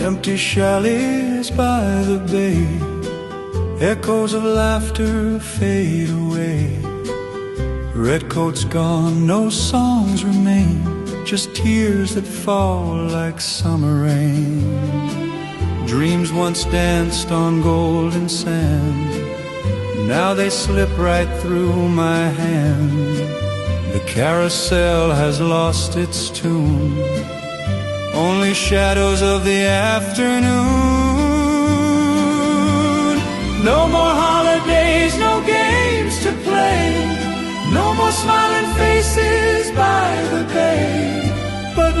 Empty chalets by the bay, echoes of laughter fade away. Redcoats gone, no songs remain, just tears that fall like summer rain. Dreams once danced on golden sand, now they slip right through my hand. The carousel has lost its tune, only shadows of the afternoon. No more holidays, no games to play, no more smiling faces by the bay. But